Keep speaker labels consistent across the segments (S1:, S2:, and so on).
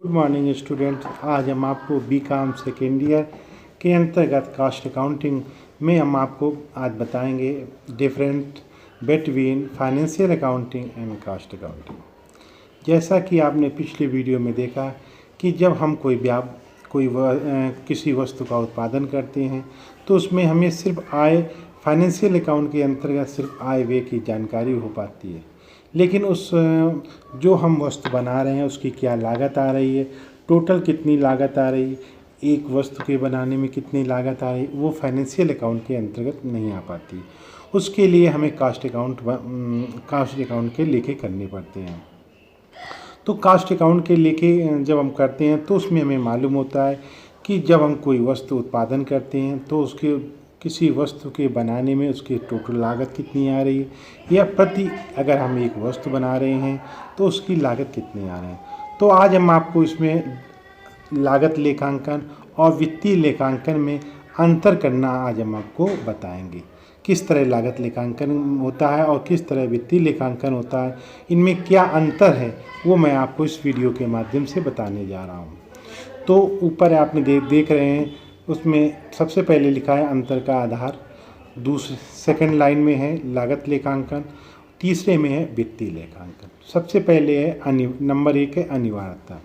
S1: Good morning student. आज हम आपको बीकॉम सेकेंड ईयर के अंतर्गत कास्ट अकाउंटिंग में हम आपको आज बताएंगे different between financial accounting and cost accounting. जैसा कि आपने पिछले वीडियो में देखा कि जब हम किसी वस्तु का उत्पादन करते हैं तो उसमें हमें सिर्फ आय फाइनेंशियल अकाउंट के अंतर्गत सिर्फ आय व्यय की जानकारी हो पाती है, लेकिन जो हम वस्तु बना रहे हैं उसकी क्या लागत आ रही है, टोटल कितनी लागत आ रही है, एक वस्तु के बनाने में कितनी लागत आ रही है, वो फाइनेंशियल अकाउंट के अंतर्गत नहीं आ पाती। उसके लिए हमें कास्ट अकाउंट के लेखे करने पड़ते हैं। तो कास्ट अकाउंट के लेखे जब हम करते हैं तो उसमें हमें मालूम होता है कि जब हम कोई वस्तु उत्पादन करते हैं तो उसके किसी वस्तु के बनाने में उसकी टोटल लागत कितनी आ रही है, या अगर हम एक वस्तु बना रहे हैं तो उसकी लागत कितनी आ रही है। तो आज हम आपको इसमें लागत लेखांकन और वित्तीय लेखांकन में अंतर करना आज हम आपको बताएंगे। किस तरह लागत लेखांकन होता है और किस तरह वित्तीय लेखांकन होता है, इनमें क्या अंतर है वो मैं आपको इस वीडियो के माध्यम से बताने जा रहा हूँ। तो ऊपर आपने देख रहे हैं, उसमें सबसे पहले लिखा है अंतर का आधार, सेकंड लाइन में है लागत लेखांकन, तीसरे में है वित्तीय लेखांकन। सबसे पहले है नंबर 1 है अनिवार्यता।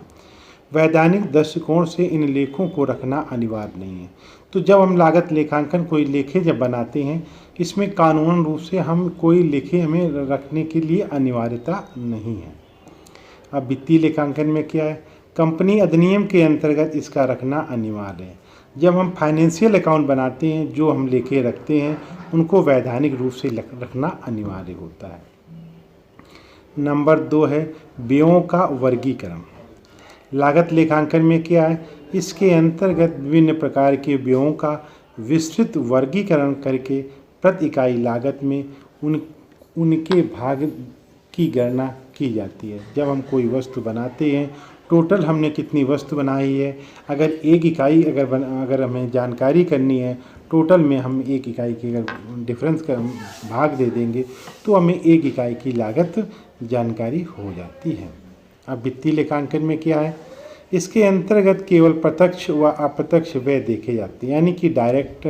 S1: वैधानिक दृष्टिकोण से इन लेखों को रखना अनिवार्य नहीं है। तो जब हम लागत लेखांकन कोई लेखे जब बनाते हैं, इसमें कानूनन रूप से हम कोई लेखे हमें रखने के लिए अनिवार्यता नहीं है। अब वित्तीय लेखांकन में क्या है, कंपनी अधिनियम के अंतर्गत इसका रखना अनिवार्य है। जब हम फाइनेंशियल अकाउंट बनाते हैं, जो हम लेखे रखते हैं उनको वैधानिक रूप से रखना अनिवार्य होता है। नंबर 2 है व्ययों का वर्गीकरण। लागत लेखांकन में क्या है, इसके अंतर्गत विभिन्न प्रकार के व्ययों का विस्तृत वर्गीकरण करके प्रति इकाई लागत में उनके भाग की गणना की जाती है। जब हम कोई वस्तु बनाते हैं, टोटल हमने कितनी वस्तु बनाई है, अगर एक इकाई अगर हमें जानकारी करनी है, टोटल में हम एक इकाई की अगर डिफरेंस का भाग दे देंगे तो हमें एक इकाई की लागत जानकारी हो जाती है। अब वित्तीय लेखांकन में क्या है, इसके अंतर्गत केवल प्रत्यक्ष व अप्रत्यक्ष व्यय देखे जाते हैं, यानी कि डायरेक्ट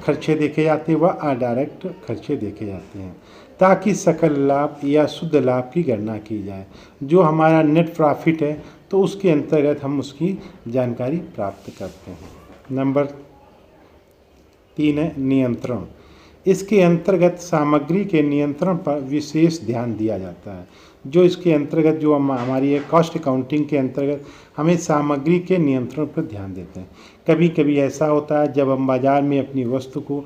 S1: खर्चे देखे जाते हैं व अडायरेक्ट खर्चे देखे जाते हैं, ताकि सकल लाभ या शुद्ध लाभ की गणना की जाए। जो हमारा नेट प्रॉफिट है तो उसके अंतर्गत हम उसकी जानकारी प्राप्त करते हैं। नंबर 3 है नियंत्रण। इसके अंतर्गत सामग्री के नियंत्रण पर विशेष ध्यान दिया जाता है। जो इसके अंतर्गत जो हमारी है कॉस्ट अकाउंटिंग के अंतर्गत हमें सामग्री के नियंत्रण पर ध्यान देते हैं। कभी कभी ऐसा होता है जब हम बाज़ार में अपनी वस्तु को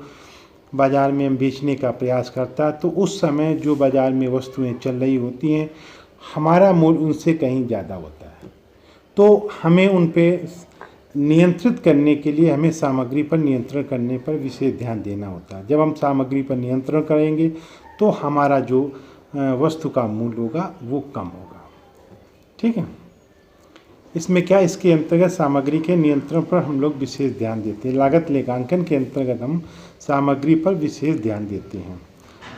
S1: बाज़ार में हम बेचने का प्रयास करता है, तो उस समय जो बाज़ार में वस्तुएं चल रही होती हैं, हमारा मूल्य उनसे कहीं ज़्यादा होता है। तो हमें उन पे नियंत्रित करने के लिए हमें सामग्री पर नियंत्रण करने पर विशेष ध्यान देना होता है। जब हम सामग्री पर नियंत्रण करेंगे तो हमारा जो वस्तु का मूल्य होगा वो कम होगा। ठीक है, इसमें क्या, इसके अंतर्गत सामग्री के नियंत्रण पर हम लोग विशेष ध्यान देते हैं। लागत लेखांकन के अंतर्गत हम सामग्री पर विशेष ध्यान देते हैं।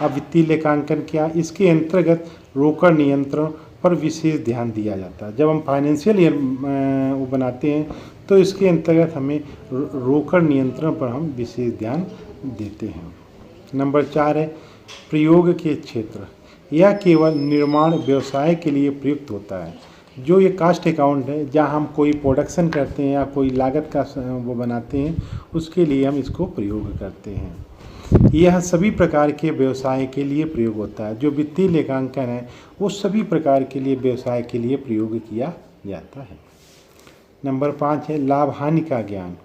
S1: अब वित्तीय लेखांकन क्या, इसके अंतर्गत रोकड़ नियंत्रण पर विशेष ध्यान दिया जाता है। जब हम फाइनेंशियल ईयर वो बनाते हैं तो इसके अंतर्गत हमें रोकड़ नियंत्रण पर हम विशेष ध्यान देते हैं। नंबर 4 है प्रयोग के क्षेत्र। यह केवल निर्माण व्यवसाय के लिए प्रयुक्त होता है। जो ये कास्ट अकाउंट है, जहाँ हम कोई प्रोडक्शन करते हैं या कोई लागत का वो बनाते हैं, उसके लिए हम इसको प्रयोग करते हैं। यह सभी प्रकार के व्यवसाय के लिए प्रयोग होता है। जो वित्तीय लेखांकन है वो सभी प्रकार के लिए व्यवसाय के लिए प्रयोग किया जाता है। नंबर 5 है लाभ हानि का ज्ञान।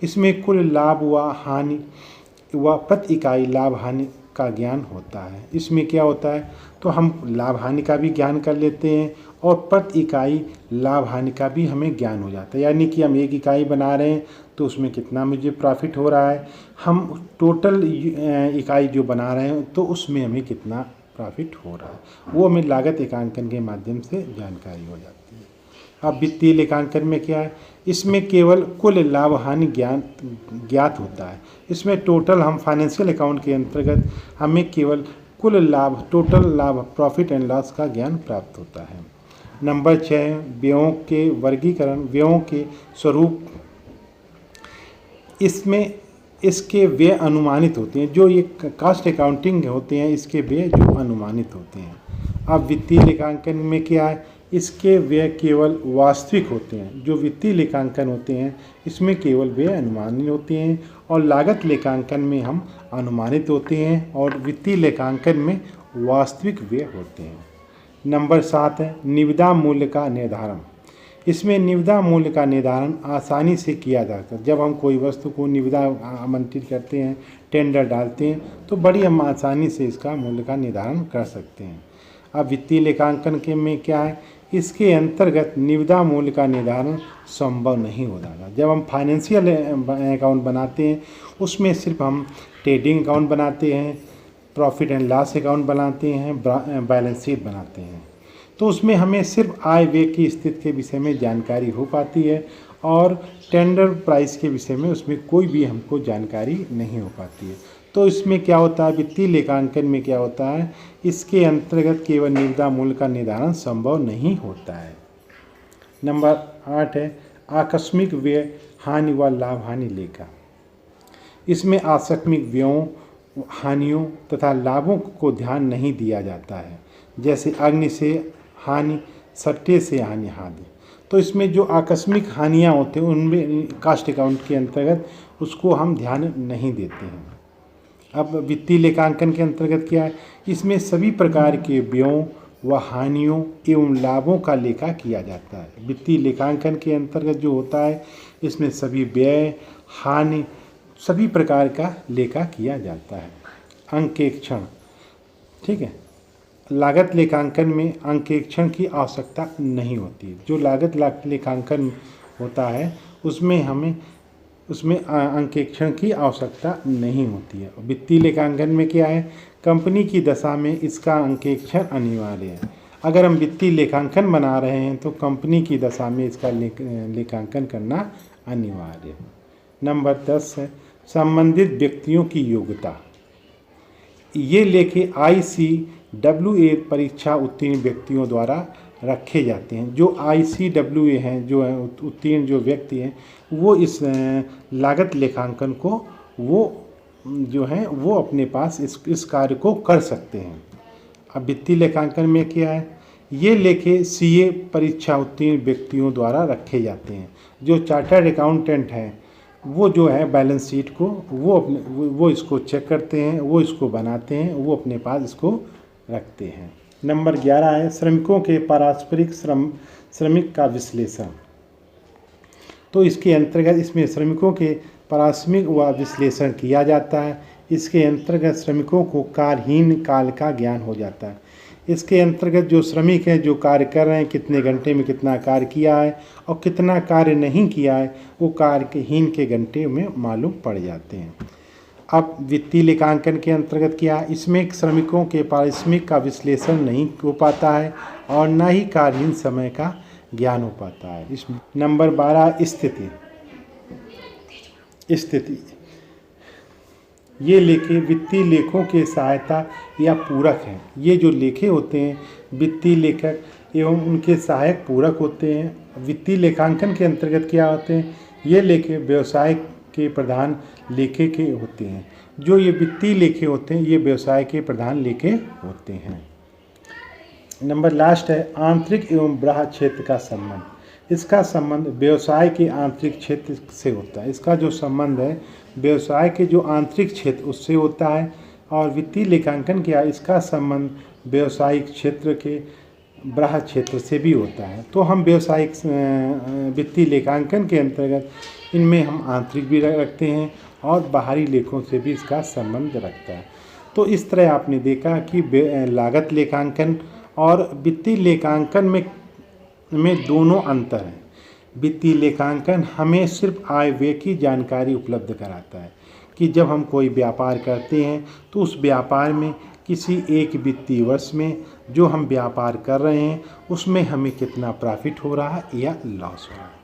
S1: इसमें कुल लाभ व हानि व प्रति इकाई लाभ हानि का ज्ञान होता है। इसमें क्या होता है, तो हम लाभ हानि का भी ज्ञान कर लेते हैं और प्रति इकाई लाभ हानि का भी हमें ज्ञान हो जाता है। यानी कि हम एक इकाई बना रहे हैं तो उसमें कितना मुझे प्रॉफिट हो रहा है, हम टोटल इकाई जो बना रहे हैं तो उसमें हमें कितना प्रॉफिट हो रहा है, वो हमें लागत लेखांकन के माध्यम से जानकारी हो जाती है। अब वित्तीय लेखांकन में क्या है, इसमें केवल कुल लाभ हानि ज्ञात होता है। इसमें टोटल हम फाइनेंशियल अकाउंट के अंतर्गत हमें केवल कुल लाभ, टोटल लाभ, प्रॉफिट एंड लॉस का ज्ञान प्राप्त होता है। नंबर 6 व्ययों के वर्गीकरण, व्ययों के स्वरूप। इसमें इसके व्यय अनुमानित होते हैं, जो ये कास्ट अकाउंटिंग होते हैं इसके व्यय जो अनुमानित होते हैं। अब वित्तीय लेखांकन में क्या है, इसके व्यय केवल वास्तविक होते हैं। जो वित्तीय लेखांकन होते हैं इसमें केवल व्यय अनुमानित होते हैं, और लागत लेखांकन में हम अनुमानित होते हैं, और वित्तीय लेखांकन में वास्तविक व्यय होते हैं। नंबर 7 है निविदा मूल्य का निर्धारण। इसमें निविदा मूल्य का निर्धारण आसानी से किया जाता है। जब हम कोई वस्तु को निविदा आमंत्रित करते हैं, टेंडर डालते हैं, तो बड़ी हम आसानी से इसका मूल्य का निर्धारण कर सकते हैं। अब वित्तीय लेखांकन के में क्या है, इसके अंतर्गत निविदा मूल्य का निर्धारण संभव नहीं हो रहा। जब हम फाइनेंशियल अकाउंट बनाते हैं उसमें सिर्फ हम ट्रेडिंग अकाउंट बनाते हैं, प्रॉफिट एंड लॉस अकाउंट बनाते हैं, बैलेंस शीट बनाते हैं, तो उसमें हमें सिर्फ आय व्यय की स्थिति के विषय में जानकारी हो पाती है, और टेंडर प्राइस के विषय में उसमें कोई भी हमको जानकारी नहीं हो पाती है। तो इसमें क्या होता है, वित्तीय लेखांकन में क्या होता है, इसके अंतर्गत केवल निविदा मूल्य का निर्धारण संभव नहीं होता है। नंबर 8 है आकस्मिक व्यय हानि व लाभ हानि लेखा। इसमें आकस्मिक व्ययों, हानियों तथा लाभों को ध्यान नहीं दिया जाता है, जैसे अग्नि से हानि, सट्टे से हानि आदि। तो इसमें जो आकस्मिक हानियाँ होते हैं उनमें कास्ट अकाउंट के अंतर्गत उसको हम ध्यान नहीं देते हैं। अब वित्तीय लेखांकन के अंतर्गत क्या है, इसमें सभी प्रकार के व्ययों व हानियों एवं लाभों का लेखा किया जाता है। वित्तीय लेखांकन के अंतर्गत जो होता है इसमें सभी व्यय, हानि, सभी प्रकार का लेखा किया जाता है। अंकेक्षण, ठीक है, लागत लेखांकन में अंकेक्षण की आवश्यकता नहीं होती। जो लागत लेखांकन होता है उसमें अंकेक्षण की आवश्यकता नहीं होती है। वित्तीय लेखांकन में क्या है, कंपनी की दशा में इसका अंकेक्षण अनिवार्य है। अगर हम वित्तीय लेखांकन बना रहे हैं तो कंपनी की दशा में इसका लेखांकन करना अनिवार्य है। नंबर 10 है संबंधित व्यक्तियों की योग्यता। ये लेखे ICWA परीक्षा उत्तीर्ण व्यक्तियों द्वारा रखे जाते हैं। जो ICWA हैं, जो उत्तीर्ण जो व्यक्ति हैं, वो इस लागत लेखांकन को वो अपने पास इस कार्य को कर सकते हैं। अब वित्तीय लेखांकन में क्या है, ये लेखे CA परीक्षा उत्तीर्ण व्यक्तियों द्वारा रखे जाते हैं। जो चार्टर्ड अकाउंटेंट हैं वो जो है बैलेंस शीट को वो इसको चेक करते हैं, वो इसको बनाते हैं, वो अपने पास इसको रखते हैं। नंबर 11 है श्रमिकों के पारस्परिक श्रमिक का विश्लेषण। तो इसके अंतर्गत इसमें श्रमिकों के पारस्परिक व विश्लेषण किया जाता है। इसके अंतर्गत श्रमिकों को कार्यहीन काल का ज्ञान हो जाता है। इसके अंतर्गत जो श्रमिक हैं जो कार्य कर रहे हैं, कितने घंटे में कितना कार्य किया है और कितना कार्य नहीं किया है, वो कार्यहीन के घंटे में मालूम पड़ जाते हैं। अब वित्तीय लेखांकन के अंतर्गत क्या है, इसमें श्रमिकों के पारिश्रमिक का विश्लेषण नहीं हो पाता है और न ही कार्यहीन समय का ज्ञान हो पाता है। इस नंबर 12 स्थिति। ये लेखे वित्तीय लेखों के सहायता या पूरक हैं। ये जो लेखे होते हैं वित्तीय लेखक एवं उनके सहायक पूरक होते हैं। वित्तीय लेखांकन के अंतर्गत क्या होते हैं, ये लेखे व्यवसाय के प्रधान लेखे के होते हैं। जो ये वित्तीय लेखे होते हैं ये व्यवसाय के प्रधान लेखे होते हैं। नंबर लास्ट है आंतरिक एवं बाह्य क्षेत्र का संबंध। इसका संबंध व्यवसाय के आंतरिक क्षेत्र से होता है। इसका जो संबंध है व्यवसाय के जो आंतरिक क्षेत्र उससे होता है, और वित्तीय लेखांकन क्या, इसका संबंध व्यवसायिक क्षेत्र के बाह्य क्षेत्र से भी होता है। तो हम व्यवसायिक वित्तीय लेखांकन के अंतर्गत इनमें हम आंतरिक भी रखते हैं और बाहरी लेखों से भी इसका संबंध रखता है। तो इस तरह आपने देखा कि लागत लेखांकन और वित्तीय लेखांकन में दोनों अंतर हैं। वित्तीय लेखांकन हमें सिर्फ आय व्यय की जानकारी उपलब्ध कराता है कि जब हम कोई व्यापार करते हैं तो उस व्यापार में किसी एक वित्तीय वर्ष में जो हम व्यापार कर रहे हैं उसमें हमें कितना प्रॉफिट हो रहा है या लॉस हो रहा है।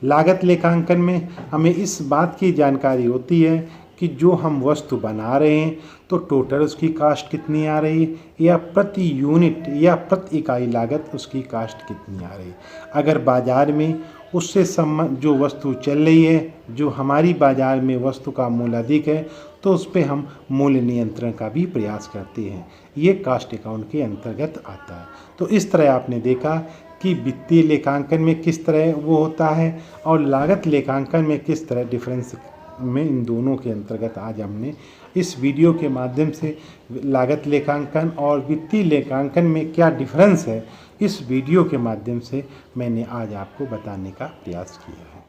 S1: लागत लेखांकन में हमें इस बात की जानकारी होती है कि जो हम वस्तु बना रहे हैं तो टोटल उसकी कास्ट कितनी आ रही है, या प्रति यूनिट या प्रति इकाई लागत उसकी कास्ट कितनी आ रही है। अगर बाज़ार में उससे संबंध जो वस्तु चल रही है, जो हमारी बाज़ार में वस्तु का मूल्य अधिक है, तो उस पर हम मूल्य नियंत्रण का भी प्रयास करते हैं। ये कास्ट अकाउंट के अंतर्गत आता है। तो इस तरह आपने देखा कि वित्तीय लेखांकन में किस तरह वो होता है और लागत लेखांकन में किस तरह डिफरेंस में इन दोनों के अंतर्गत आज हमने इस वीडियो के माध्यम से लागत लेखांकन और वित्तीय लेखांकन में क्या डिफरेंस है, इस वीडियो के माध्यम से मैंने आज आपको बताने का प्रयास किया है।